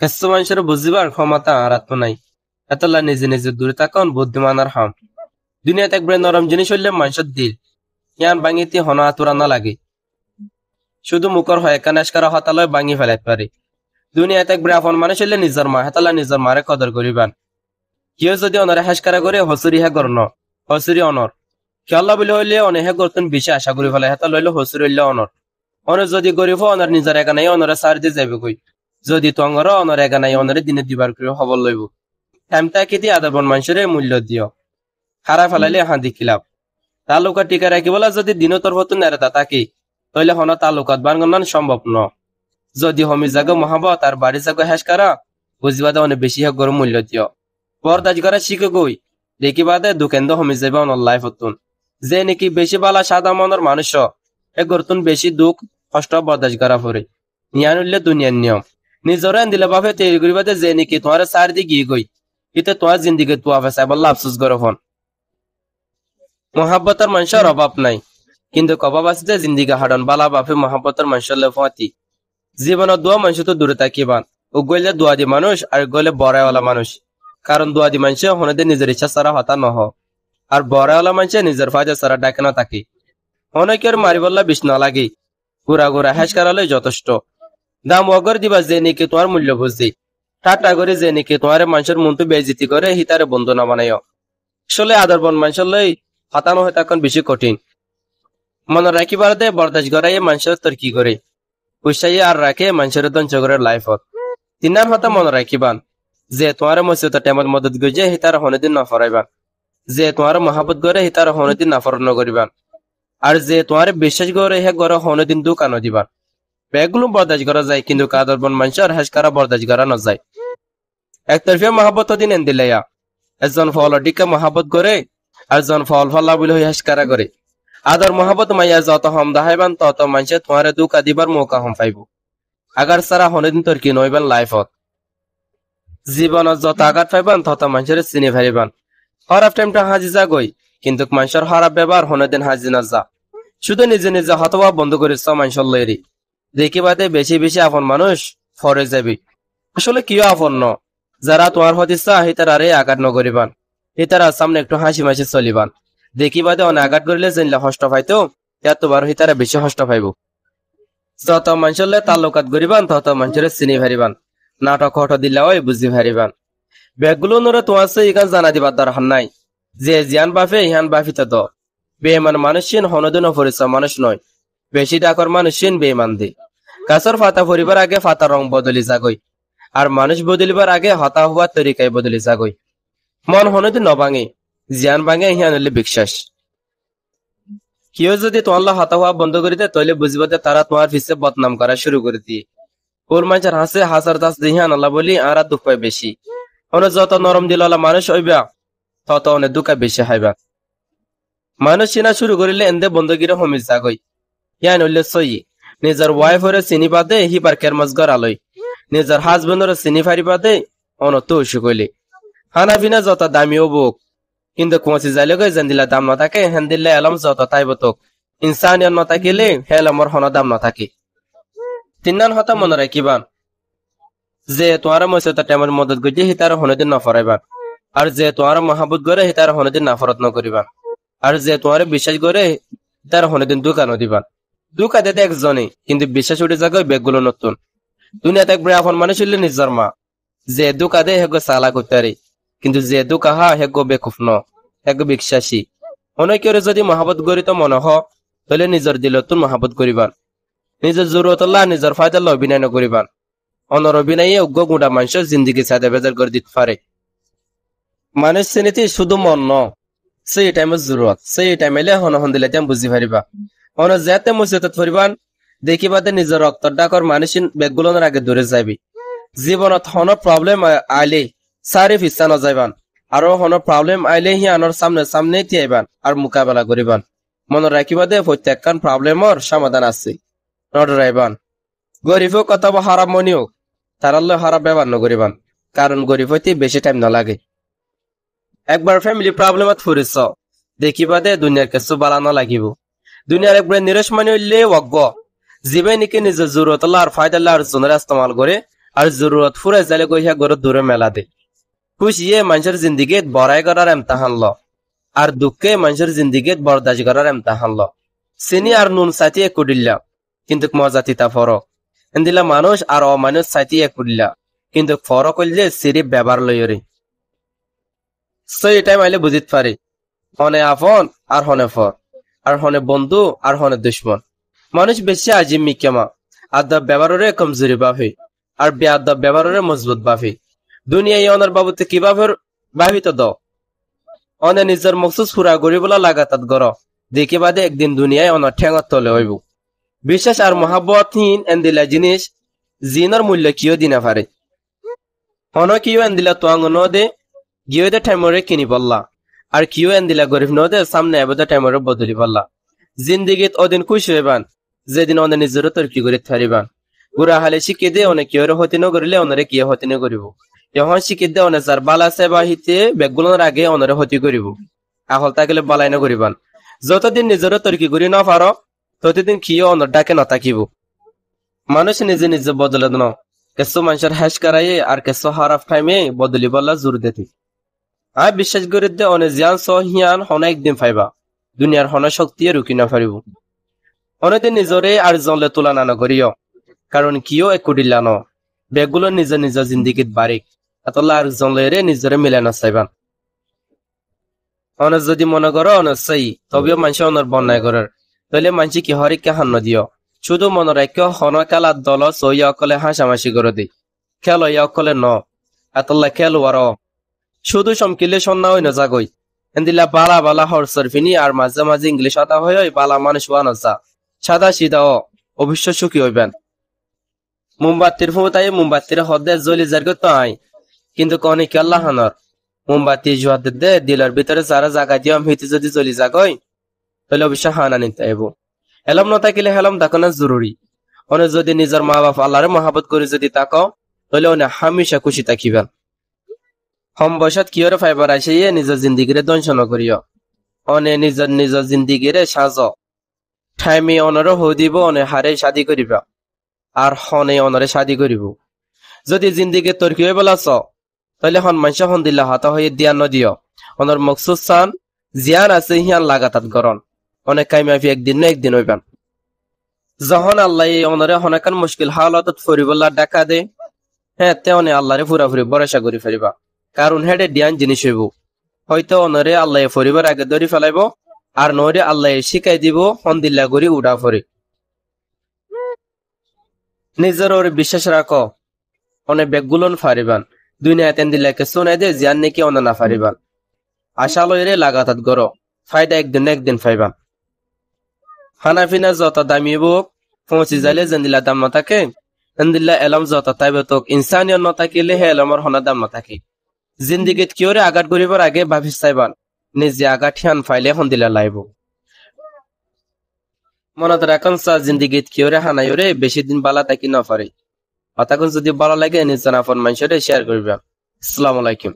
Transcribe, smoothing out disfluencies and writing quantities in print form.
কিছু মানুষের বুঝিবার ক্ষমতা আর আত্ম নাই। এতলা নিজে নিজে দূরে থাকুন বুদ্ধিমান আর হাম। দুনিয়াতে একবারে নরম জিনিস হইলে মানুষের দিল ইয়ান ভাঙিতে হন আতুরা না লাগে। শুধু মুখর হয় কানেশ করা হতালয় ভাঙি ফেলাইতে পারে। দুনিয়াতে একবারে আপন মানুষ হইলে নিজের মা হেতালা নিজের মারে কদর করিবান। কেউ যদি অনরে হেসকারা করে হসুরি হে গর্ণ হসুরি অনর খেয়াল্লা বলে হইলে অনে হে গর্তন বেশি আশা করি ফেলে হেতা লইলে হসুরি হইলে অনর। অনে যদি গরিব অনর নিজের একা নাই অনরে সার দিয়ে যাবে কই। যদি তঙ্গর অনর একা নাই অনরে দিনে দিবার করে খবর লইব। হেমতা কেতি আদাবন মানুষের মূল্য দিও। খারাপ ফেলাইলে হাঁদি খিলাপ। তালুকা টিকা রাখি বলা যদি দিন তোর হতো নেড়া তাকে তাইলে হন তালুকাত বানগনান সম্ভব ন। যদি হমি জাগো মহাবত আর বাড়ি জাগো হেস করা বুঝিবাদে অনেক বেশি হে গরম মূল্য দিও। বরদাজ করা শিখে গই দেখিবাদে দুকেন্দ্র হমি যাবে অনর লাইফ হতুন। যে নাকি বেশি বালা সাদা মনের মানুষ হে গরতুন বেশি দুঃখ কষ্ট বরদাজ করা পরে নিয়ান উঠলে দুনিয়ার নিয়ম। নিজরে দিলে বাপে তৈরি করিবাদে যে নাকি তোমার চারিদিকে গিয়ে গই ইতে তোমার জিন্দিগি তুয়া ফেসাই বললা আফসোস করো হন। মহাব্বতের মানুষের অভাব নাই কিন্তু অভাব আছে যে জিন্দিগি হাডন বালা বাপে মহাব্বতের মানুষের লেফাতি। জীবনের দোয়া মানুষ তো দূরে থাকিবান ও গইলে দোয়াদি মানুষ আর গইলে বড়াইওয়ালা মানুষ। কারণ দোয়াদি মানুষে হনদের নিজের ইচ্ছা ছাড়া হতা নহ আর বড়াইওয়ালা মানুষে নিজের ফায়দা ছাড়া ডাকে না থাকে। অনেকের মারি বললা বিষ না লাগে ঘুরা ঘুরা হেস করালে যথেষ্ট। দাম অগর দিবা যে নাকি তোমার মূল্য বুঝি ঠাট্টা করে যে নাকি তোমার মানুষের মন তো বেজিতি করে হিতারে বন্ধু না বানাইও। আসলে আদরবন মানুষের লই হতানো হয়ে তখন বেশি কঠিন। মনে রাখিবার দে বরদাস গড়াই মানুষের তোর কি করে উৎসাহী আর রাখে মানুষের দঞ্চ করে লাইফত। তিনার হতা মনে রাখিবান যে তোমার মসজিদ টেমত মদত গজে হিতার হনদিন না ফরাইবান। যে তোমার মহাবত গড়ে হিতার হনদিন না ফরন করিবান। আর যে তোমার বিশ্বাস গড়ে হে গড় হনদিন দোকানো দিবান। বেগুলো বরদাস করা যায় কিন্তু কাদরবন মানুষের হেস করা বরদাস করা না যায়। একতরফিয়া মহাবত দিন এন দিলেয়া একজন ফল ডিকা মহাবত করে আরজন ফল ফল্লা বলে হেস করা করে। আদর মহাবত মাইয়া যত হম দাহাইবান তত মানুষে তোমার দুকা দিবার মৌকা হম পাইব। আগার সারা হনদিন তোর কি নইবেন লাইফত। জীবনত যত আঘাত পাইবান তত মানুষের চিনি ফারিবান। খারাপ টাইমটা হাজি যা গই কিন্তু মানুষের খারাপ ব্যবহার হনদিন হাজি না যা। শুধু নিজে নিজে হতবা বন্ধ করিস মানুষের লইরি দেখিবাতে বেশি বেশি আপন মানুষ ফরে যাবি। আসলে কিও আপন ন যারা তোমার হতিসা হিতারে আঘাত নকরিবান হিতারা সামনে একটু হাসি মাসি চলিবান। দেখিবাদে অনেক আঘাত করিলে জানলে হষ্ট পাইতো তোমার হিতারা বেশি হষ্ট পাইব। যত মানুষলে তালুকাত গরিবান তত মানুষের চিনি ভারিবান নাটক হট দিলে ওই বুঝি ভারিবান। ব্যাগগুলো নরে তোমার ইকান জানা দিবার দরকার নাই যে জিয়ান বাফে ইহান বাফিতে দ বেমান মানুষিন হনদিন পরিচয় মানুষ নয় বেশি ডাকর মানুষিন বেমান দি। গাছর ফাতা ফরিবার আগে ফাতা রং বদলি যাগই আর মানুষ বদলিবার আগে হতা হওয়ার তরিকায় বদলি যাগই। মন হনদিন নভাঙে জিয়ান ভাঙে ইহান হলে বিশ্বাস। কেউ যদি তোমার হতা হওয়া বন্ধ করে দেয় তাহলে বুঝবে তারা তোমার পিছিয়ে বদনাম করা শুরু করে দিয়ে ওর মানুষের হাসে হাসার দাস দিহান আল্লাহ বলি আর দুঃখ পায় বেশি। অনেক যত নরম দিলওয়ালা মানুষ হইবা তত অনেক দুঃখ বেশি হাইবা। মানুষ চিনা শুরু করিলে এন্দে বন্ধগিরে হমিস যাগই ইয়ান হইলে সই নিজের ওয়াইফ হরে চিনি পাতে হিবার কেরমাস গড়ালই নিজের হাজবেন্ডরে চিনি ফারি পাতে অনত কইলে হানা বিনা যত দামিও বুক কিন্তু কোঁচি যাইলে গই যেন দিলা দাম না থাকে হেন দিলে এলম যত তাইব তোক ইনসানিয়ত না থাকিলে হেলমর হন দাম না থাকে। তিনান হতা মনে রাখিবান যে তোমার মসজিদ টাইমের মদত গজে হিতার হনদিন না ফরাইবান। আর যে তোমার মহাবুত করে হিতার হনদিন না ফরত নকরিবান। আর যে তোমার বিশ্বাস করে তার হনদিন দোকানও দিবান। দুকা দিতে একজনই কিন্তু বিশ্বাস উঠে যাগো বেগগুলো নতুন। দুনিয়াতে একবার আপন মানুষ হইলে নিজের মা যে দুকা দে হেগো সালা করতে কিন্তু যে দুকা হা হেগো বেকুফ ন হেগো বিশ্বাসী। অনেকের যদি মহাবত গরিত মনে হ তাহলে নিজের দিল তুন মহাবত করিবান। নিজের জরুরত নিজের ফায়দা অভিনয় নকরিবান। অনর অভিনয়ে উগ্র গুঁড়া মানুষের জিন্দিগি সাদা বেজার করে দিতে পারে। মানুষ শ্রেণীতে শুধু মন ন সেই টাইমের জরুরত সেই টাইমে হন হন দিলে বুঝি পারিবা। অন যেতে মসজিদ ফরিবান দেখিবাতে নিজের রক্ত ডাকর মানুষ বেগগুলোর আগে দূরে যাবি। জীবনত হন প্রবলেম আইলে সারি ফিসা ন যাইবান আর হন প্রবলেম আইলে হি আনর সামনে সামনে থিয়াইবান আর মোকাবেলা করিবান। মনে রাখিবাদে প্রত্যেকখান প্রবলেমর সমাধান আছে নডরাইবান। গরিব হোক অথবা হারাপ মনি হোক তারাল্লে হারাপ ব্যবহার নকরিবান কারণ গরিব হইতে বেশি টাইম না লাগে। একবার ফ্যামিলি প্রবলেমত ফুরিস দেখিবাদে দুনিয়ার কিছু বালা না লাগিব। দুনিয়ার একবার নিরস মানে হইলে অজ্ঞ জীবে নিকে নিজের জরুরত আর ফায়দা আর জনের ইস্তেমাল করে আর জরুরত ফুরে যাইলে গইয়া গরু দূরে মেলা দে খুশিয়ে মানুষের জিন্দিগিত বড়াই করার এমতাহান ল আর দুঃখে মানুষের জিন্দিগিত বরদাস্ত করার এমতাহান ল চিনি আর নুন সাথে কুডিল্লা কিন্তু মজা তিতা ফরক এন্দিলা মানুষ আর অমানুষ সাথে কুডিল্লা কিন্তু ফরক হইলে সিরিপ ব্যবহার লইরে সেই টাইম আইলে বুঝিত পারি হনে আপন আর হনে ফর আর হনে বন্ধু আর হনে দুশ্মন মানুষ বেশি আজিম মিকেমা আদব ব্যবহারে কমজোরি বাফি আর বেআদব ব্যবহারে মজবুত বাফি দুনিয়ায় অনার বাবুতে কিভাবে ভাবিত দ অনে নিজের মকসুদ পুরা গরিবলা লাগাতাত গর দেখে বাদে একদিন দুনিয়ায় অনার ঠেঙত তলে হইব বিশ্বাস আর মহাব্বতহীন এন্দিলা জিনিস জিনের মূল্য কিয় দিনা পারে হন কিয় এন্দিলা তোয়াঙ্গ নদে গিয়ে দে টাইমরে কিনি পড়লা আর কিয় এন্দিলা গরিব নদে সামনে এবদে টাইমরে বদলি পড়লা জিন্দিগিত অদিন খুশি হইবান যেদিন অনে নিজের তর্কি করিতে পারিবান গুড়া হালে শিখে দে অনেক কিয়রে হতি নগরিলে অনরে কিয় হতি নগরিব এখন শিখে দে অনে যার বালা সেবা হিতে বেগুলোর আগে অনরে হতি করিব আহল তাকলে বালাই নগরিবান যতদিন নিজের তর্কি করি না পার ততদিন কিয় অনর ডাকে নতাকিব মানুষ নিজে নিজে বদলে ন কেসো মানুষের হ্যাশ করাইয়ে আর কেসো হারাফ টাইমে বদলি বললা জোর দেতি আয় বিশ্বাস করি দে অনে জিয়ান সহিয়ান হন একদিন পাইবা দুনিয়ার হন শক্তি রুকি না পারিব অনেদিন নিজরে আর জলে তুলনা নকরিও কারণ কিও একুডিল্লা ন বেগুলো নিজ নিজ জিন্দিগিত বারিক আতল্লা আর জলেরে নিজরে মিলে না চাইবান অনে যদি মনে করো অনসাই তবেও মানুষ অনর বন্যায় করার তাহলে মানুষ কি হরিকে হান্ন দিও শুধু মনে রাখিও হন খেলার দল সইয়া অকলে হাসামাসি করে দি খেল ইয়া অকলে ন আতল্লা খেল ওয়ার শুধু সমকিলে সন্না হই না জাগই এন্দিলা বালা বালা হরসর ফিনি আর মাঝে মাঝে ইংলিশ আতা হয় বালা মানুষ ওয়ান যা সাদা সিদা অবশ্য সুখী হইবেন মোমবাতির ফুটাই মোমবাতির হদে জ্বলি যার তাই কিন্তু কনে কি আল্লাহ হানর মোমবাতি জুয়াদ দে দিলের ভিতরে যারা জায়গা দিয়ে হিতে যদি জ্বলি যাগই তাহলে অবশ্য হানা নিতে আইব হেলম ন থাকিলে হেলম দেখনা জরুরি অনে যদি নিজের মা বাপ আল্লাহরে মহাবত করে যদি তাকো তাহলে অনে হামেশা খুশি থাকিবেন হম বয়সত কিয়রে ফাইবার আসে নিজের জিন্দিগিরে দংশন করিও অনে নিজের জিন্দিগিরে সাজ ঠাইমে অনরে হো দিব অনে হারে শাদি করিবা আর হনে অনরে শাদি করিব যদি জিন্দিগি তর্কি হয়ে বলাছ তাহলে হন মানসা হন দিল্লা হাতা হয়ে দিয়া নদিও অনর মকসুদ চান জিয়ান আছে হিয়ান লাগাতাত গরন অনেক কাইমাফি একদিন না একদিন হইবান যখন আল্লাহ অনরে হনাকান মুশকিল হালাতত ফরিবল্লা ডাকা দে হ্যাঁ তে অনে আল্লাহরে ফুরাফুরি ভরসা করি ফেরিবা কারণ হেডে ডিয়ান জিনিস হইব হয়তো অনরে আল্লাহ ফরিবার আগে ধরি ফেলাইব আর নরে আল্লাহ শিখাই দিব হন্দিল্লা করি উড়া ফরে নিজের ওর বিশ্বাস রাখো অনেক বেগুলন ফারিবান দুনিয়া তেন্দিল্লাকে শোনাই দে জিয়ান নাকি অন না ফারিবান আশা লইরে লাগাতাত গর ফায়দা একদিন না একদিন ফাইবান হানাফিনা যত দামি বুক পৌঁছি যাইলে জেন্দিল্লা দাম না থাকে এন্দিল্লা এলম যত তাইবে তোক ইনসানিয় ন থাকিলে হে এলমর হনা দাম না থাকে জিন্দিগিত কিয়রে আঘাত করিবার আগে ভাবিস চাইবান নিজে আঘাত হিয়ান ফাইলে হন্দিলা লাইব মনত রাখন চা জিন্দিগিত কিয়রে হানাইরে বেশি দিন বালা থাকি না পারে অতক্ষণ যদি ভালো লাগে নিজ জানাফর মানুষের শেয়ার করবা। আসসালামু আলাইকুম।